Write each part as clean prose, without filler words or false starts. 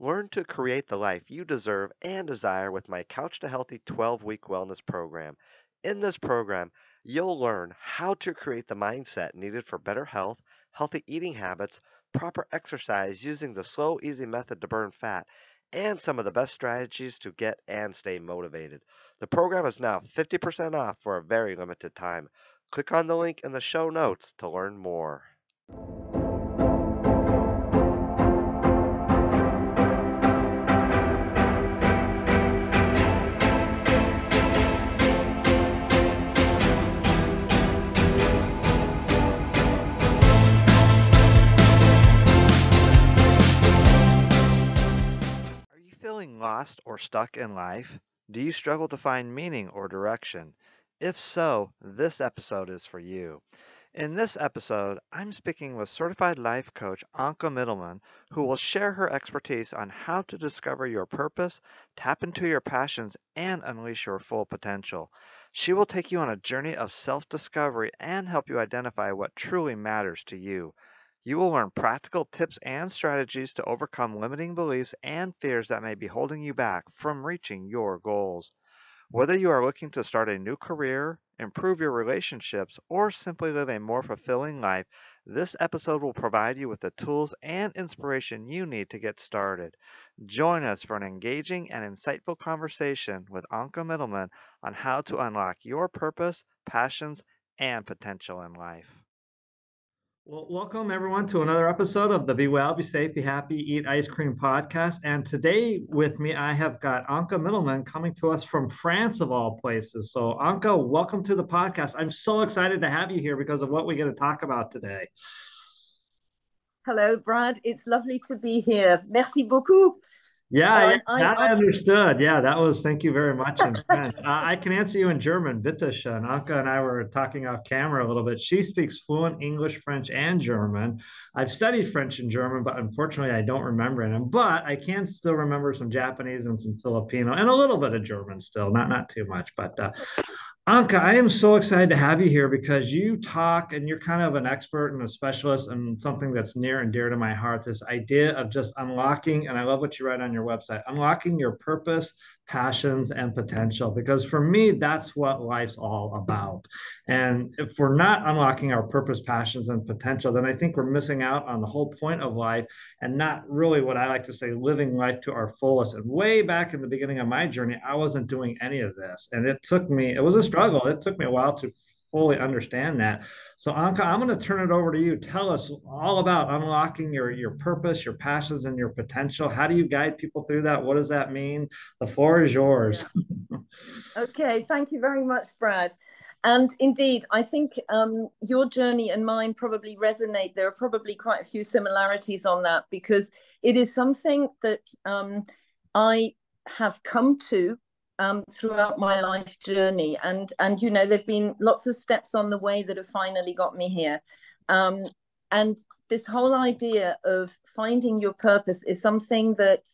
Learn to create the life you deserve and desire with my Couch to Healthy 12-week wellness program. In this program, you'll learn how to create the mindset needed for better health, healthy eating habits, proper exercise using the slow, easy method to burn fat, and some of the best strategies to get and stay motivated. The program is now 50% off for a very limited time. Click on the link in the show notes to learn more. Are you feeling lost or stuck in life? Do you struggle to find meaning or direction? If so, this episode is for you. In this episode, I'm speaking with certified life coach Anke Middleman, who will share her expertise on how to discover your purpose, tap into your passions, and unleash your full potential. She will take you on a journey of self discovery and help you identify what truly matters to you. You will learn practical tips and strategies to overcome limiting beliefs and fears that may be holding you back from reaching your goals. Whether you are looking to start a new career, improve your relationships, or simply live a more fulfilling life, this episode will provide you with the tools and inspiration you need to get started. Join us for an engaging and insightful conversation with Anke Middleman on how to unlock your purpose, passions, and potential in life. Well, welcome everyone to another episode of the Be Well, Be Safe, Be Happy, Eat Ice Cream podcast. And today with me, I have got Anke Middleman coming to us from France, of all places. So, Anke, welcome to the podcast. I'm so excited to have you here because of what we get to talk about today. Hello, Brad. It's lovely to be here. Merci beaucoup. Yeah, that I understood. Yeah, that was, thank you very much in French. I can answer you in German, bitte schön. Anke and I were talking off camera a little bit. She speaks fluent English, French, and German. I've studied French and German, but unfortunately I don't remember them. But I can still remember some Japanese and some Filipino and a little bit of German still, not too much. But Anke, I am so excited to have you here because you talk and you're kind of an expert and a specialist in something that's near and dear to my heart. This idea of just unlocking, and I love what you write on your website, unlocking your purpose, passions, and potential. Because for me, that's what life's all about. And if we're not unlocking our purpose, passions, and potential, then I think we're missing out on the whole point of life and not really what I like to say, living life to our fullest. And way back in the beginning of my journey, I wasn't doing any of this. And it was a struggle. It took me a while to fully understand that. So Anke, I'm going to turn it over to you. Tell us all about unlocking your purpose, your passions, and your potential. How do you guide people through that? What does that mean? The floor is yours. Yeah. Okay, thank you very much, Brad. And indeed, I think your journey and mine probably resonate. There are probably quite a few similarities on that because it is something that I have come to throughout my life journey. And you know, there've been lots of steps on the way that have finally got me here. And this whole idea of finding your purpose is something that,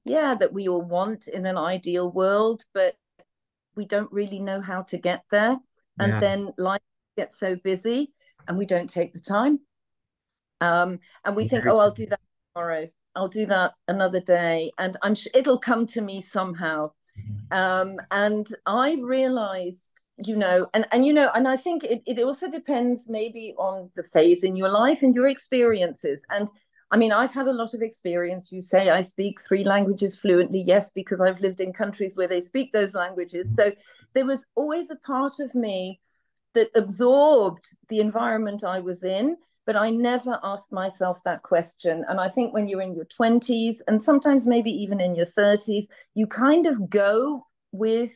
yeah, that we all want in an ideal world, but we don't really know how to get there. And then life gets so busy and we don't take the time. And we think, oh, I'll do that tomorrow. I'll do that another day. And it'll come to me somehow. And I realized, you know, and I think it also depends maybe on the phase in your life and your experiences. And I mean, I've had a lot of experience. You say I speak 3 languages fluently. Yes, because I've lived in countries where they speak those languages. So there was always a part of me that absorbed the environment I was in, but I never asked myself that question. And I think when you're in your 20s and sometimes maybe even in your 30s, you kind of go with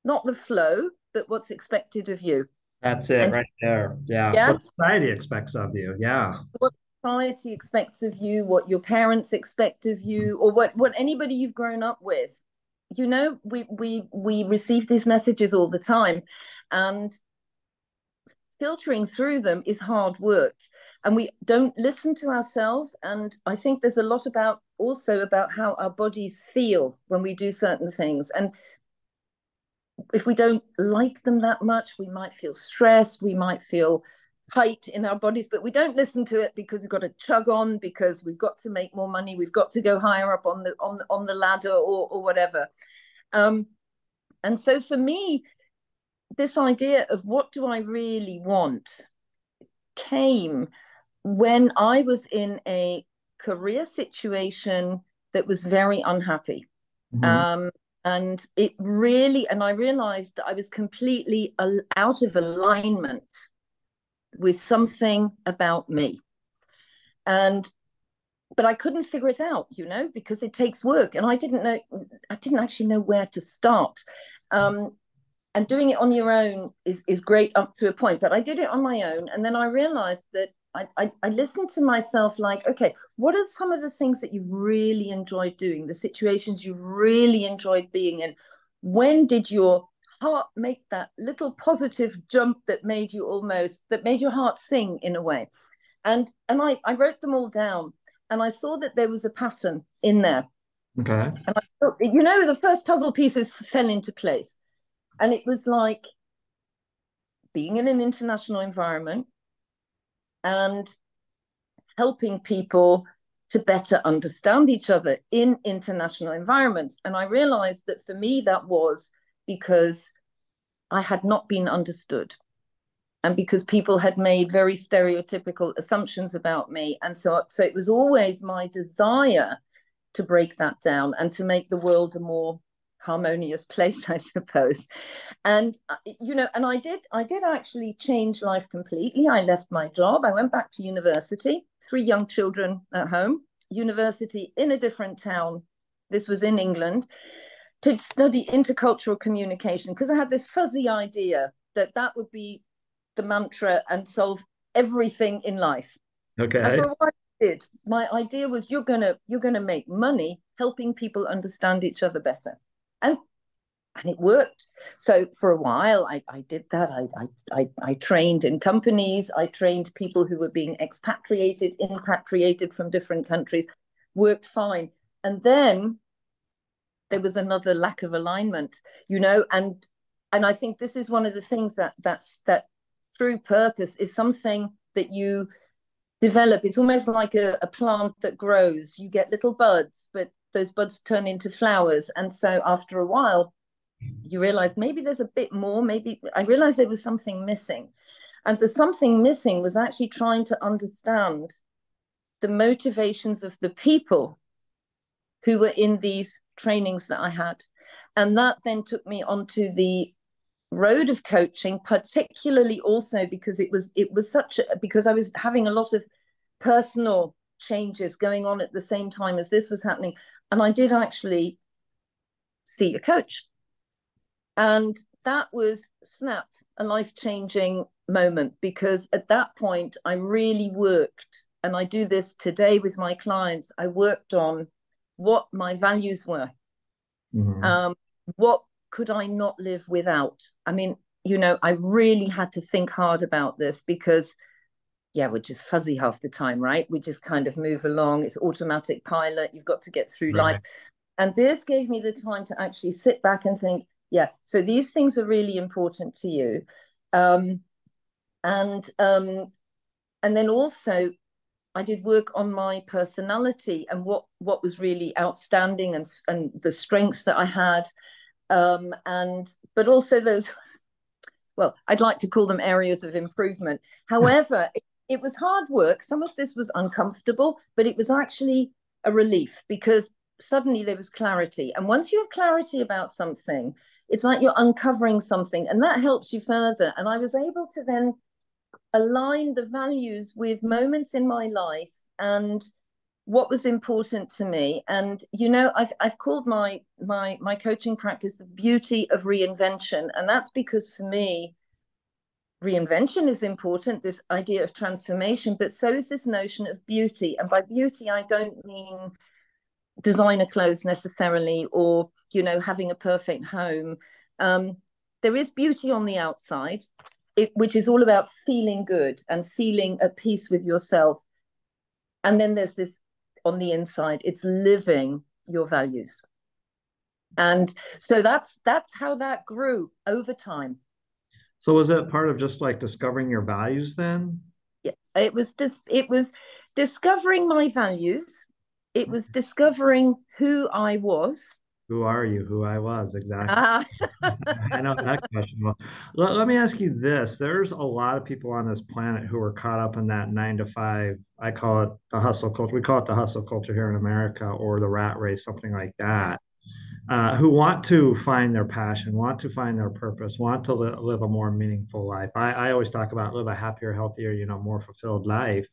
not the flow, but what's expected of you. That's it right there. Yeah. What society expects of you. Yeah. What society expects of you, what your parents expect of you, or what anybody you've grown up with. You know, we receive these messages all the time, and filtering through them is hard work, and we don't listen to ourselves. And I think there's a lot about how our bodies feel when we do certain things, and if we don't like them that much, we might feel stressed, we might feel height in our bodies, but we don't listen to it because we've got to chug on, because we've got to make more money, we've got to go higher up on the ladder, or whatever. And so for me, this idea of what do I really want came when I was in a career situation that was very unhappy. And it really, and I realized that I was completely out of alignment with something about me. But I couldn't figure it out, because it takes work. And I didn't actually know where to start. And doing it on your own is great up to a point, but I did it on my own. And then I realized that I listened to myself like, okay, what are some of the things that you really enjoyed doing, the situations you really enjoyed being in? When did your heart make that little positive jump that made your heart sing in a way? And I wrote them all down, and I saw that there was a pattern in there. Okay. And I thought, the first puzzle pieces fell into place. And it was like being in an international environment and helping people to better understand each other in international environments. And I realized that for me, that was because I had not been understood, and because people had made very stereotypical assumptions about me. And so it was always my desire to break that down and to make the world a more harmonious place, I suppose. And and I did actually change life completely. I left my job, I went back to university, 3 young children at home, university in a different town, this was in England, to study intercultural communication, because I had this fuzzy idea that would be the mantra and solve everything in life. Okay. And for a while I did. My idea was, you're gonna make money helping people understand each other better. And it worked. So for a while, I did that. I trained in companies. I trained people who were being impatriated from different countries. Worked fine. And then there was another lack of alignment, and I think this is one of the things that through purpose is something that you develop. It's almost like a plant that grows. You get little buds, but those buds turn into flowers. And so after a while, you realize maybe there's a bit more. Maybe I realized there was something missing. And the something missing was actually trying to understand the motivations of the people who were in these trainings that I had. And that then took me onto the road of coaching, particularly also because because I was having a lot of personal changes going on at the same time as this was happening. And I did actually see a coach. And that was a life-changing moment, because at that point I really worked, and I do this today with my clients, I worked on what my values were. What could I not live without? I mean, I really had to think hard about this, because we're just fuzzy half the time, right? We just kind of move along. It's automatic pilot. You've got to get through life. And this gave me the time to actually sit back and think, so these things are really important to you. And then also I did work on my personality and what was really outstanding, and the strengths that I had. But also those, well, I'd like to call them areas of improvement. However, it was hard work. Some of this was uncomfortable, but it was actually a relief, because suddenly there was clarity. And once you have clarity about something, it's like you're uncovering something, and that helps you further. And I was able to then align the values with moments in my life and what was important to me. And I've called my coaching practice the beauty of reinvention, and that's because for me, reinvention is important, this idea of transformation, but so is this notion of beauty. And by beauty, I don't mean designer clothes necessarily, or having a perfect home. There is beauty on the outside, which is all about feeling good and feeling at peace with yourself. And then there's this on the inside, it's living your values. And so that's how that grew over time. So was it part of just like discovering your values then? Yeah, it was discovering my values. It was discovering who I was. Who are you? Who I was, exactly. Ah, I know that question. Well, let me ask you this. There's a lot of people on this planet who are caught up in that 9 to 5. I call it the hustle culture. We call it the hustle culture here in America, or the rat race, something like yeah, that. Who want to find their passion, want to find their purpose, want to live a more meaningful life. I always talk about live a happier, healthier, more fulfilled life.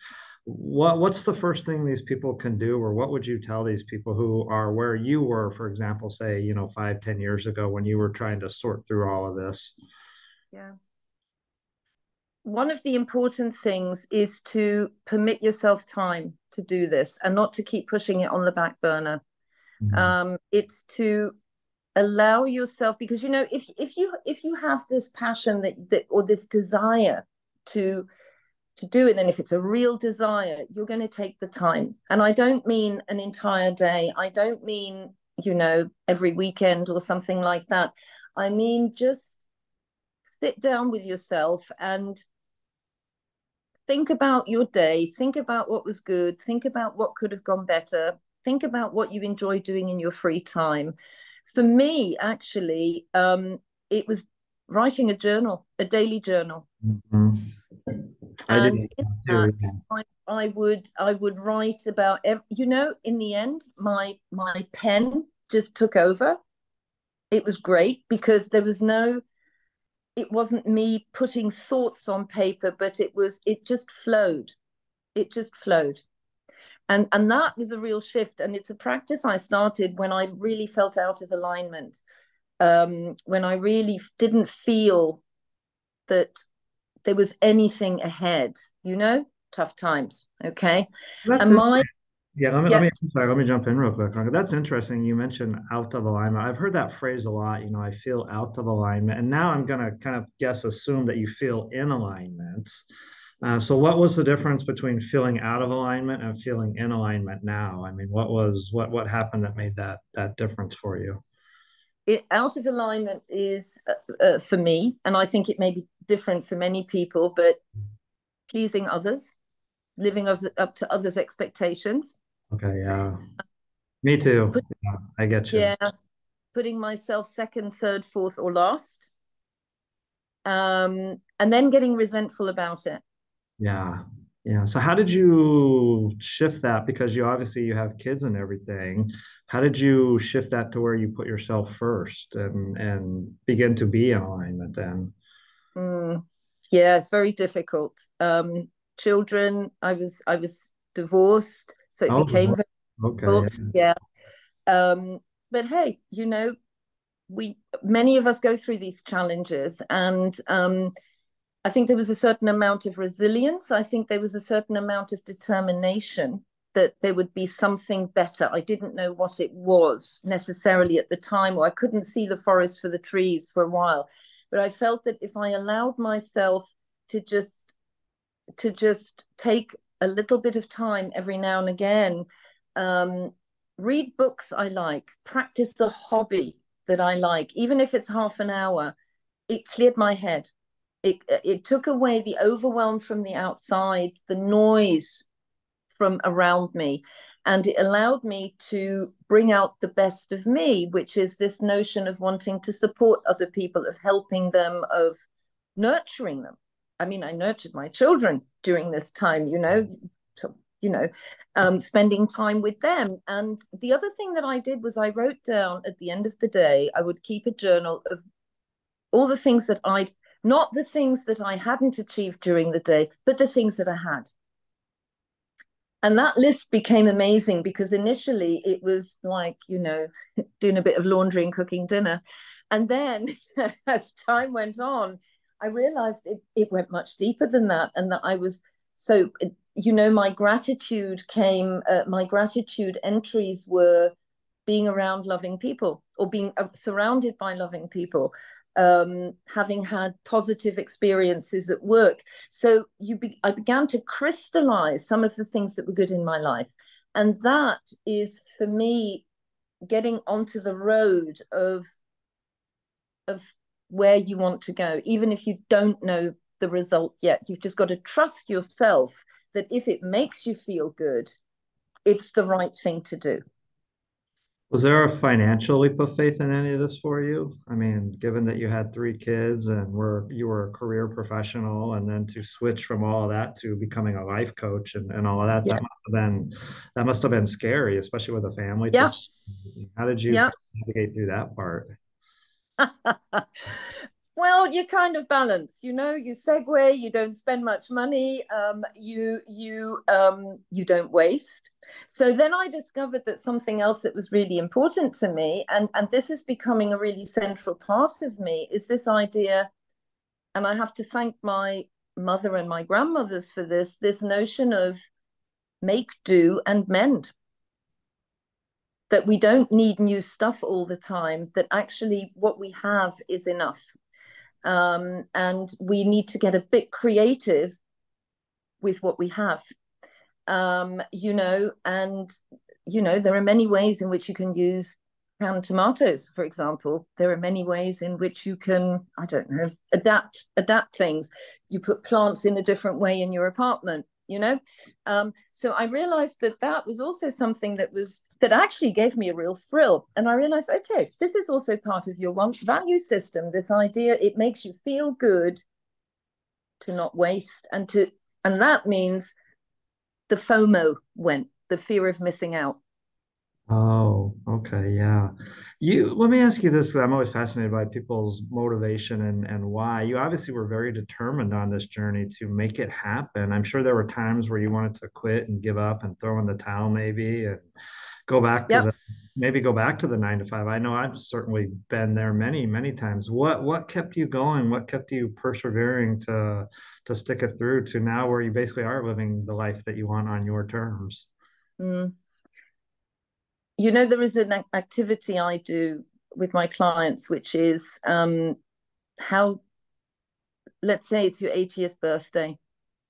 What's the first thing these people can do, or what would you tell these people who are where you were, for example, say, 5, 10 years ago when you were trying to sort through all of this? yeah. One of the important things is to permit yourself time to do this and not to keep pushing it on the back burner. Mhm. It's to allow yourself, because if you have this passion that or this desire to do it, and if it's a real desire, you're going to take the time. And I don't mean an entire day. I don't mean every weekend or something like that. I mean just sit down with yourself and think about your day, think about what was good, think about what could have gone better, think about what you enjoy doing in your free time. For me, actually, it was writing a journal, a daily journal. Mhm. I And do in too. that, I would write about in the end, my pen just took over. It was great because it wasn't me putting thoughts on paper, but it just flowed. It just flowed. And that was a real shift. And it's a practice I started when I really felt out of alignment, when I really didn't feel that there was anything ahead, tough times. Okay. That's And it. my, Yeah, yeah, I'm sorry, let me jump in real quick. That's interesting. You mentioned out of alignment. I've heard that phrase a lot. I feel out of alignment. And now I'm going to kind of assume that you feel in alignment. So what was the difference between feeling out of alignment and feeling in alignment now? I mean, what happened that made that difference for you? out of alignment is for me, and I think it may be different for many people, but pleasing others, living up to others' expectations. Okay, yeah. Me too. Put, Yeah, I get you. yeah, putting myself second, third, fourth, or last, and then getting resentful about it. Yeah. Yeah. So how did you shift that? Because you have kids and everything. How did you shift that to where you put yourself first and begin to be in alignment then? Mm, yeah, it's very difficult. Children, I was divorced, so it Oh, became very okay. difficult. Yeah. But hey, we many of us go through these challenges, and I think there was a certain amount of resilience. I think there was a certain amount of determination that there would be something better. I didn't know what it was necessarily at the time, or I couldn't see the forest for the trees for a while. But I felt that if I allowed myself to just take a little bit of time every now and again, um, read books I like, practice the hobby that I like, even if it's half an hour, it cleared my head. It took away the overwhelm from the outside, the noise from around me, and it allowed me to bring out the best of me, which is this notion of wanting to support other people, of helping them, of nurturing them. I mean, I nurtured my children during this time, so, spending time with them. And the other thing that I did was I wrote down at the end of the day, I would keep a journal of all the things that not the things that I hadn't achieved during the day, but the things that I had. And that list became amazing because initially it was like, doing a bit of laundry and cooking dinner. And then as time went on, I realized it went much deeper than that. And that I was so, my gratitude entries were being around loving people, or being surrounded by loving people, having had positive experiences at work. So I began to crystallize some of the things that were good in my life. And that is, for me, getting onto the road of where you want to go, even if you don't know the result yet. You've just got to trust yourself that if it makes you feel good, it's the right thing to do. Was there a financial leap of faith in any of this for you? I mean, given that you had three kids and you were a career professional, and then to switch from all of that to becoming a life coach and all of that, Yeah. that must have been scary, especially with a family. Yeah. How did you Yeah. navigate through that part? Well, you kind of balance, you segue, you don't spend much money, you don't waste. So then I discovered that something else that was really important to me, and this is becoming a really central part of me, is this idea, and I have to thank my mother and my grandmothers for this notion of make do and mend. That we don't need new stuff all the time, that actually what we have is enough. And we need to get a bit creative with what we have. And there are many ways in which you can use canned tomatoes, for example. There are many ways in which you can, I don't know, adapt things. You put plants in a different way in your apartment. So I realized that was also something that actually gave me a real thrill. And I realized, okay, this is also part of your value system, this idea it makes you feel good to not waste, and that means the FOMO went, the fear of missing out. Oh, okay, yeah. Let me ask you this, 'cause I'm always fascinated by people's motivation and why. You obviously were very determined on this journey to make it happen. I'm sure there were times where you wanted to quit and give up and throw in the towel maybe and go back to Yep. the maybe go back to the 9 to 5. I know I've certainly been there many, many times. What kept you going? What kept you persevering to stick it through to now where you basically are living the life that you want on your terms? Mm. There is an activity I do with my clients, which is how, let's say it's your 80th birthday,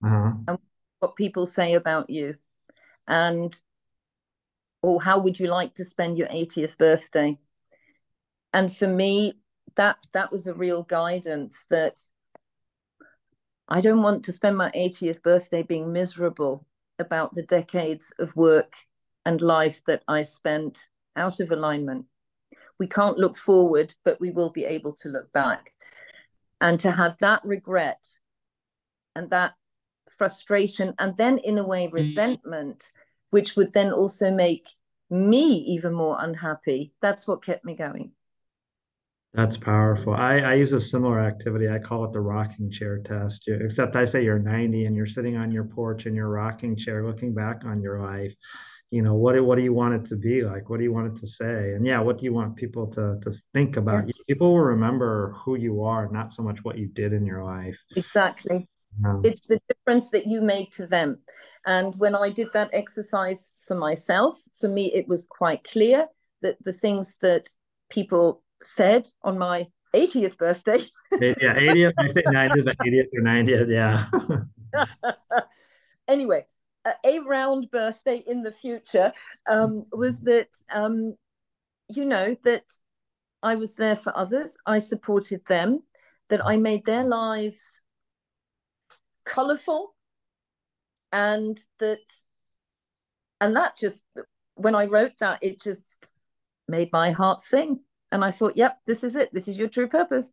Uh-huh. and what people say about you, and or how would you like to spend your 80th birthday? And for me, that was a real guidance, that I don't want to spend my 80th birthday being miserable about the decades of work and life that I spent out of alignment. We can't look forward, but we will be able to look back. And to have that regret and that frustration, and then in a way resentment, which would then also make me even more unhappy, that's what kept me going. That's powerful. I use a similar activity. I call it the rocking chair test. Except I say you're 90 and you're sitting on your porch in your rocking chair, looking back on your life. What do you want it to be like? What do you want it to say? And yeah, what do you want people to think Yeah, about you? People will remember who you are, not so much what you did in your life. exactly. It's the difference that you made to them. And when I did that exercise for myself, for me, it was quite clear that the things that people said on my 80th birthday. Yeah, 80th. I say 90th, but 80th or 90th. Yeah. Anyway, a round birthday in the future, was that, that I was there for others. I supported them, that I made their lives colorful, and that just, when I wrote that, it just made my heart sing. And I thought, yep, this is it. This is your true purpose.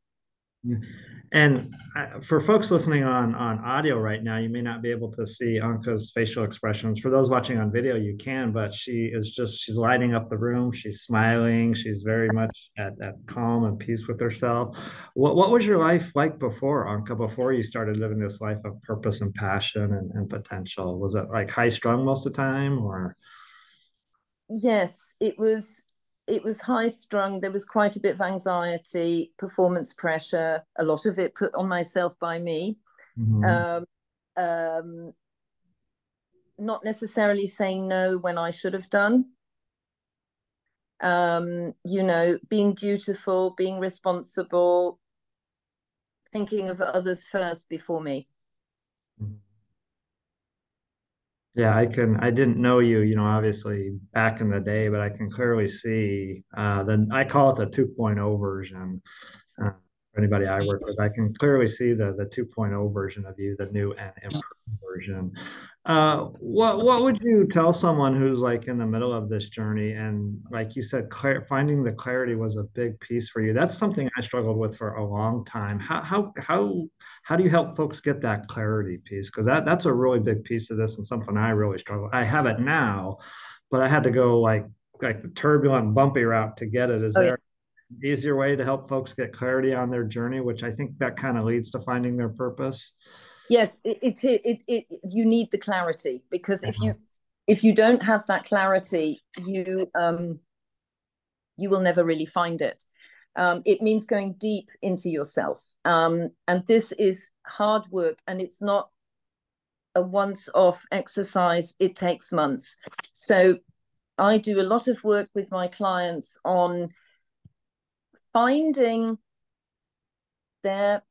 And for folks listening on audio right now, you may not be able to see Anka's facial expressions. For those watching on video, you can, but she's lighting up the room. She's smiling. She's very much at calm and peace with herself. What was your life like before, Anka, before you started living this life of purpose and passion and potential? Was it like high strung most of the time, or? Yes, it was high strung. There was quite a bit of anxiety, performance pressure, a lot of it put on myself by me. Mhm. Um, um, Not necessarily saying no when I should have done. Being dutiful, being responsible, thinking of others first before me. Yeah, I didn't know you, obviously back in the day, but I can clearly see I call it the 2.0 version. Uh, for anybody I work with. I can clearly see the 2.0 version of you, the new and improved version. What would you tell someone who's like in the middle of this journey? And like you said, finding the clarity was a big piece for you. That's something I struggled with for a long time. How do you help folks get that clarity piece? Because that's a really big piece of this and something I really struggle. I have it now, but I had to go like the turbulent, bumpy route to get it. Is Oh, yeah. there an easier way to help folks get clarity on their journey, which I think that kind of leads to finding their purpose? Yes, you need the clarity, because if you don't have that clarity, you will never really find it. It means going deep into yourself, and this is hard work, and it's not a once-off exercise. It takes months. So I do a lot of work with my clients on finding their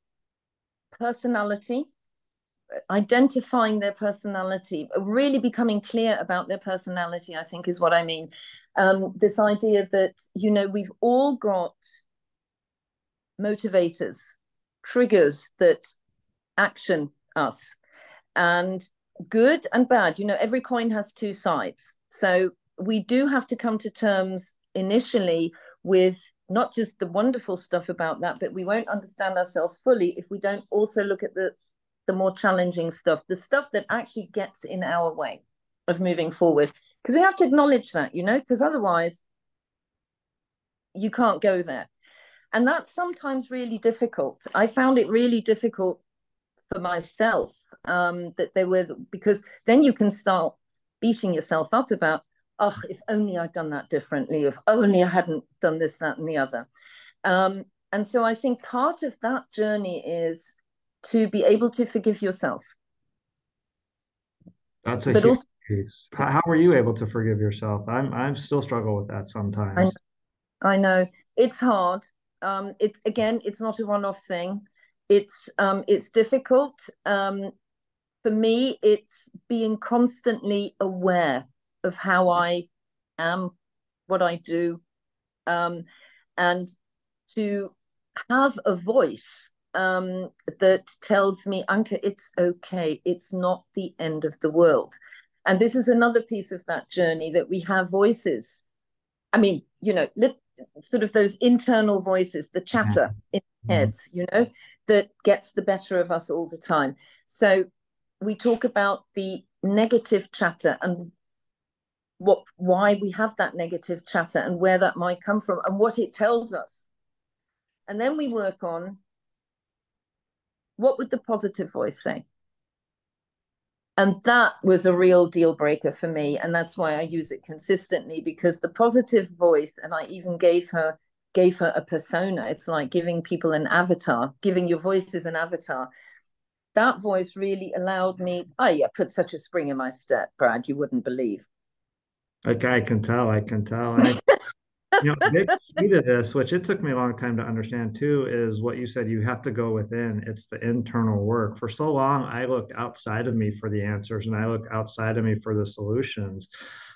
personality, identifying their personality, really becoming clear about their personality, I think is what I mean. This idea that, we've all got motivators, triggers that action us, and good and bad. Every coin has two sides. So we do have to come to terms initially with not just the wonderful stuff about that, but we won't understand ourselves fully if we don't also look at the more challenging stuff, the stuff that actually gets in our way of moving forward. Because we have to acknowledge that, because otherwise you can't go there. And that's sometimes really difficult. I found it really difficult for myself, because then you can start beating yourself up about, oh, if only I'd done that differently, if only I hadn't done this, that, and the other. And so I think part of that journey is to be able to forgive yourself. That's a huge piece. How were you able to forgive yourself? I'm still struggle with that sometimes. I know it's hard. It's not a one-off thing. It's difficult. For me, it's being constantly aware of how I am, what I do, and to have a voice that tells me, Anke, it's okay. It's not the end of the world. And this is another piece of that journey, that we have voices. I mean, sort of those internal voices, the chatter in heads, that gets the better of us all the time. So we talk about the negative chatter and why we have that negative chatter and where that might come from and what it tells us. And then we work on, what would the positive voice say? And that was a real deal breaker for me. And that's why I use it consistently, because the positive voice, and I even gave her a persona. It's like giving people an avatar, giving your voices an avatar. That voice really allowed me, put such a spring in my step, Brad, you wouldn't believe. Okay, I can tell. And big key to this, which it took me a long time to understand too, is what you said. You have to go within. It's the internal work. For so long, I looked outside of me for the answers, and I looked outside of me for the solutions.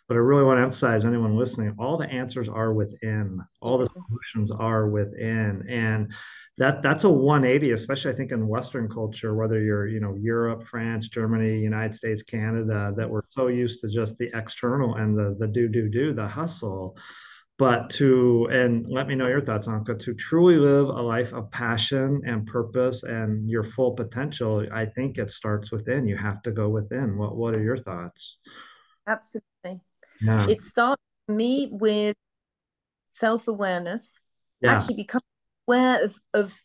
But I really want to emphasize, anyone listening, all the answers are within. All the solutions are within, and that's a 180, especially I think in Western culture, whether you're Europe, France, Germany, United States, Canada, that we're so used to just the external and the do the hustle. But and let me know your thoughts, Anke, to truly live a life of passion and purpose and your full potential, I think it starts within. You have to go within. What are your thoughts? Absolutely. Yeah. It starts for me with self-awareness, Yeah. actually become aware of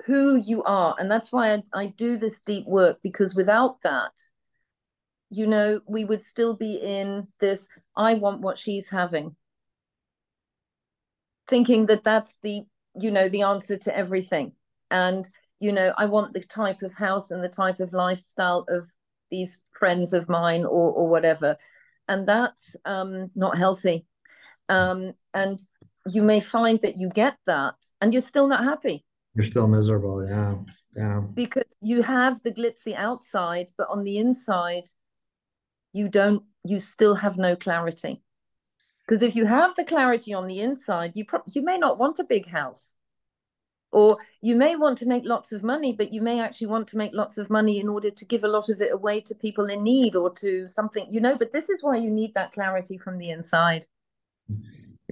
who you are. And that's why I do this deep work, because without that, we would still be in this, I want what she's having, thinking that that's the answer to everything. And I want the type of house and the type of lifestyle of these friends of mine, or whatever, and that's not healthy. And you may find that you get that and you're still not happy. You're still miserable. Yeah. Because you have the glitzy outside, but on the inside you still have no clarity. Because if you have the clarity on the inside, you may not want a big house. Or you may want to make lots of money, but you may actually want to make lots of money in order to give a lot of it away to people in need or to something, but this is why you need that clarity from the inside.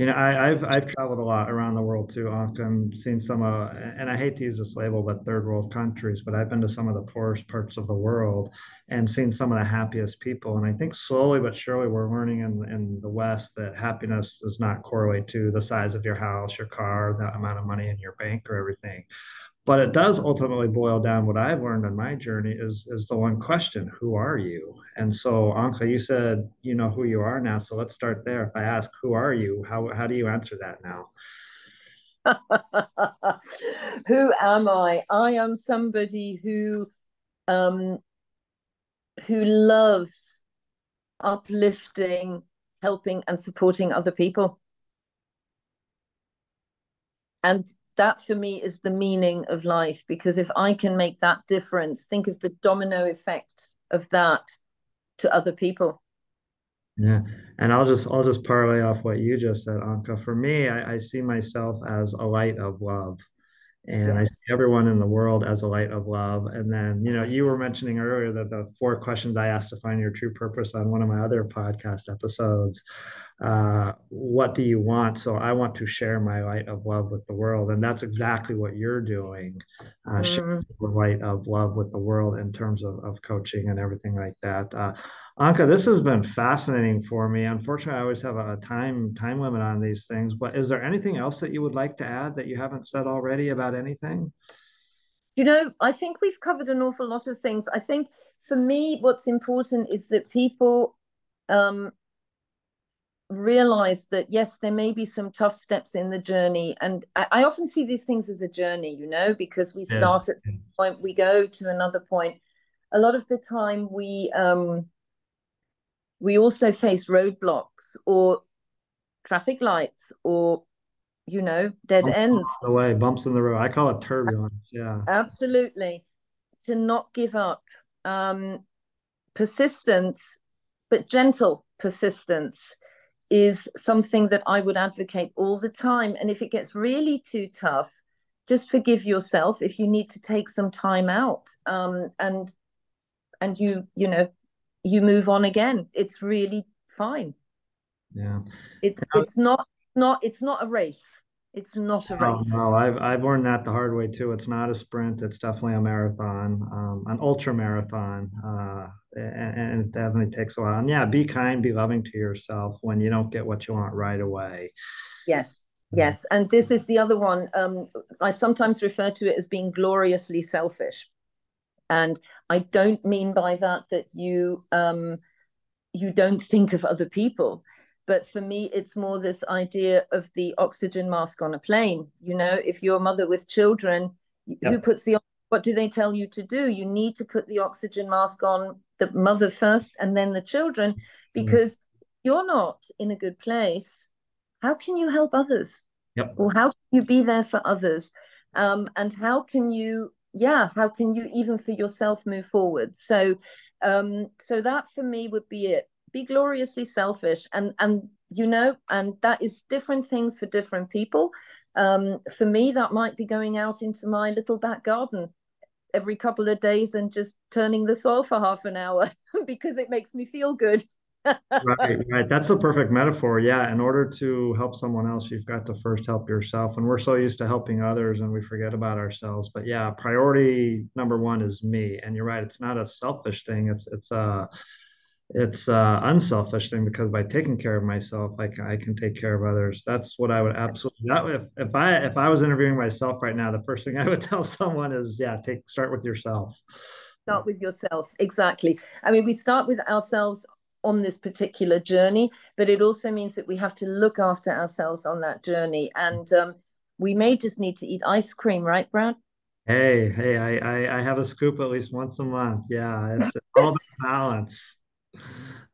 I've traveled a lot around the world too, Anka, and seen some and I hate to use this label, but third world countries, but I've been to some of the poorest parts of the world and seen some of the happiest people. And I think slowly but surely we're learning in the West that happiness does not correlate to the size of your house, your car, the amount of money in your bank or everything. But it does ultimately boil down. What I've learned on my journey is the one question: who are you? And so, Anka, you said you know who you are now. So let's start there. If I ask, who are you? How do you answer that now? Who am I? I am somebody um, who loves uplifting, helping, and supporting other people. And that for me is the meaning of life, because if I can make that difference, think of the domino effect of that to other people. Yeah, and I'll just parlay off what you just said, Anka. For me, I see myself as a light of love. And I Yeah. see everyone in the world as a light of love. And then, you were mentioning earlier that the 4 questions I asked to find your true purpose on one of my other podcast episodes. What do you want? So I want to share my light of love with the world. And that's exactly what you're doing, sharing the light of love with the world in terms of coaching and everything like that. Anka, this has been fascinating for me. Unfortunately, I always have a time limit on these things, but is there anything else that you would like to add that you haven't said already about anything? I think we've covered an awful lot of things. I think for me, what's important is that people um, realize that, yes, there may be some tough steps in the journey. And I often see these things as a journey, because we Yes. start at some point, we go to another point. A lot of the time we also face roadblocks or traffic lights or dead ends. The way, bumps in the road. I call it turbulence. Yeah. Absolutely. To not give up. Persistence, but gentle persistence, is something that I would advocate all the time. And if it gets really too tough, just forgive yourself if you need to take some time out, and you move on again. It's really fine. Yeah. It's not a race. It's not a Oh race. no, I've learned that the hard way too. It's not a sprint. It's definitely a marathon, an ultra marathon, and it definitely takes a while. And yeah, be kind, be loving to yourself when you don't get what you want right away. Yes. Yes. And this is the other one. I sometimes refer to it as being gloriously selfish. And I don't mean by that you don't think of other people. But for me, it's more this idea of the oxygen mask on a plane. If you're a mother with children, who Yep. puts what do they tell you to do? You need to put the oxygen mask on the mother first and then the children, because you're not in a good place. How can you help others? Yep. Or how can you be there for others? And how can you even for yourself move forward? So that for me would be it. Be gloriously selfish, and that is different things for different people. For me, that might be going out into my little back garden every couple of days and just turning the soil for half an hour because it makes me feel good. Right, right. That's the perfect metaphor. Yeah. In order to help someone else, you've got to first help yourself. And we're so used to helping others and we forget about ourselves. But yeah, priority number one is me. And you're right, it's not a selfish thing. It's a unselfish thing, because by taking care of myself, I can take care of others. That's what I would absolutely that if I was interviewing myself right now, the first thing I would tell someone is, yeah, start with yourself. Start with yourself. Exactly. I mean, we start with ourselves on this particular journey, but it also means that we have to look after ourselves on that journey. And we may just need to eat ice cream, right, Brad? Hey, I have a scoop at least once a month. Yeah, it's all about balance.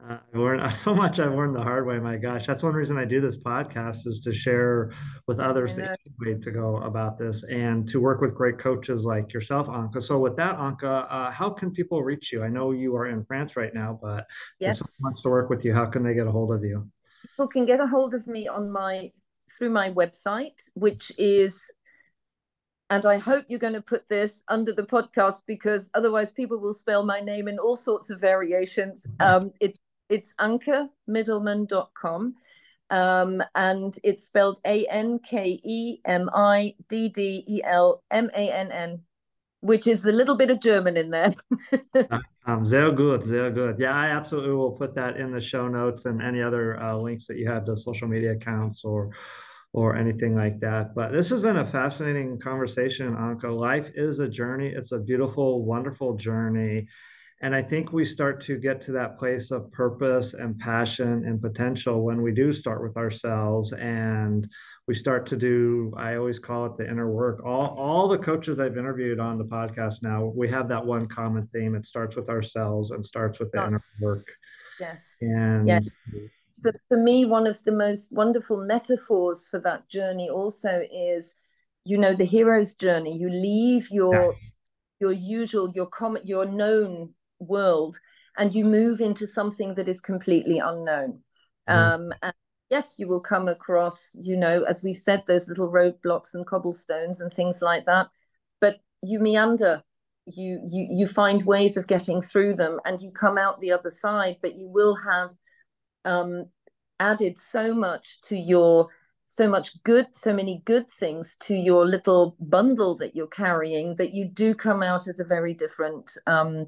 I've learned so much. I've learned the hard way. My gosh, that's one reason I do this podcast, is to share with others the easy way to go about this and to work with great coaches like yourself, Anka. So with that, Anka, how can people reach you? I know you are in France right now, but if someone Yes. wants to work with you, how can they get a hold of you? People can get a hold of me through my website, which is And I hope you're going to put this under the podcast, because otherwise people will spell my name in all sorts of variations. It's ankemiddleman.com. And it's spelled Ankemiddlemann, which is the little bit of German in there. Sehr gut, sehr good. Yeah, I absolutely will put that in the show notes and any other links that you have to social media accounts or anything like that. But this has been a fascinating conversation, Anke. Life is a journey. It's a beautiful, wonderful journey. And I think we start to get to that place of purpose and passion and potential when we do start with ourselves and we start to do, I always call it the inner work. All the coaches I've interviewed on the podcast now, we have that one common theme. It starts with ourselves and starts with the inner work. Yes. And yes. So for me, one of the most wonderful metaphors for that journey also is, the hero's journey. You leave your usual, your known world, and you move into something that is completely unknown. And yes, you will come across, as we've said, those little roadblocks and cobblestones and things like that, but you meander, you find ways of getting through them, and you come out the other side. But you will have added so many good things to your little bundle that you're carrying, that you do come out as a very different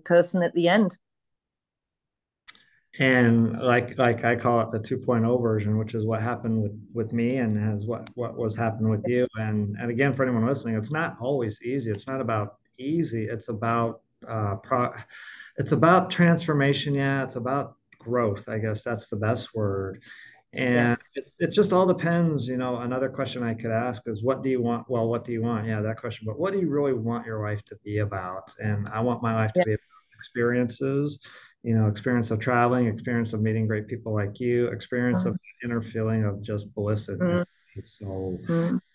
person at the end. And like I call it the 2.0 version, which is what happened with me and has what was happening with you. And again, for anyone listening, it's not always easy. It's not about easy. It's about it's about transformation. Yeah, it's about growth. I guess that's the best word. And Yes. it just all depends. Another question I could ask is, what do you want? Well, what do you want? Yeah, that question. But what do you really want your life to be about? And I want my life to be about experiences, experience of traveling, experience of meeting great people like you, experience of inner feeling of just bliss and energy. So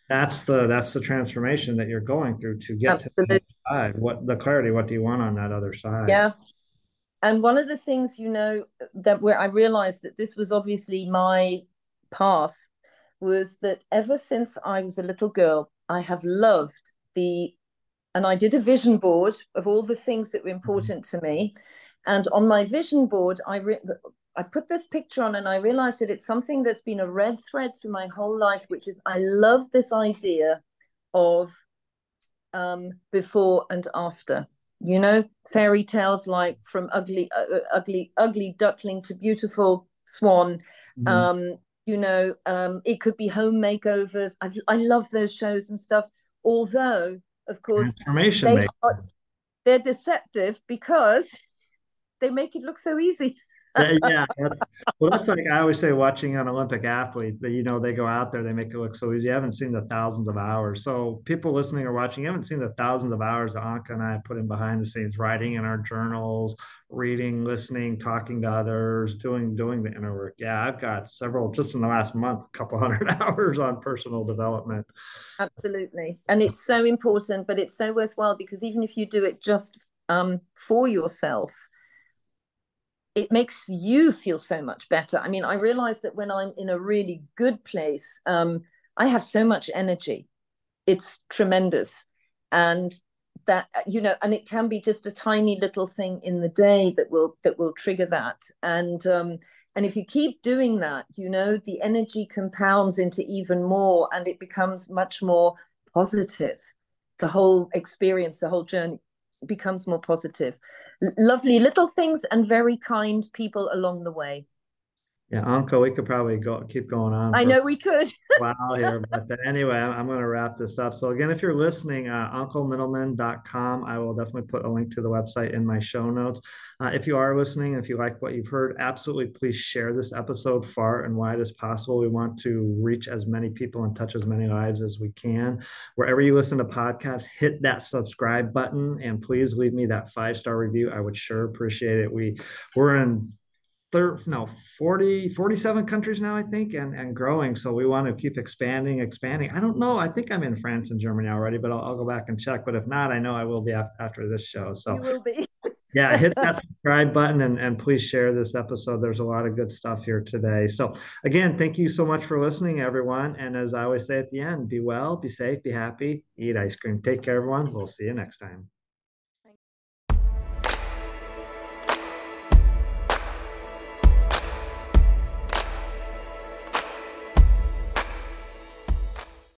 that's the transformation that you're going through to get to the other side. What the clarity, what do you want on that other side? Yeah. And one of the things, that where I realized that this was obviously my path, was that ever since I was a little girl, I have loved and I did a vision board of all the things that were important to me. And on my vision board, I put this picture on, and I realized that it's something that's been a red thread through my whole life, which is I love this idea of before and after. Fairy tales like from ugly duckling to beautiful swan. It could be home makeovers. I love those shows and stuff. Although, of course, they're deceptive because they make it look so easy. Yeah, that's like I always say, watching an Olympic athlete, they go out there, they make it look so easy. You haven't seen the thousands of hours. So people listening or watching, you haven't seen the thousands of hours that Anke and I put in behind the scenes, writing in our journals, reading, listening, talking to others, doing the inner work. Yeah, I've got several just in the last month, a couple hundred hours on personal development. Absolutely. And it's so important, but it's so worthwhile, because even if you do it just for yourself, it makes you feel so much better. I mean, I realize that when I'm in a really good place, I have so much energy. It's tremendous. And that, and it can be just a tiny little thing in the day that will trigger that. And if you keep doing that, the energy compounds into even more, and it becomes much more positive. The whole experience, the whole journey becomes more positive. Lovely little things and very kind people along the way. Yeah, Anke, we could probably keep going on. I know we could. Wow here, but anyway, I'm going to wrap this up. So again, if you're listening, ankemiddleman.com, I will definitely put a link to the website in my show notes. If you are listening, if you like what you've heard, absolutely please share this episode far and wide as possible. We want to reach as many people and touch as many lives as we can. Wherever you listen to podcasts, hit that subscribe button, and please leave me that 5-star review. I would sure appreciate it. We're in 47 countries now, I think, and growing. So we want to keep expanding. I don't know. I think I'm in France and Germany already, but I'll go back and check. But if not, I know I will be after this show. So you will be. Yeah, hit that subscribe button and please share this episode. There's a lot of good stuff here today. So, again, thank you so much for listening, everyone. And as I always say at the end, be well, be safe, be happy, eat ice cream. Take care, everyone. We'll see you next time.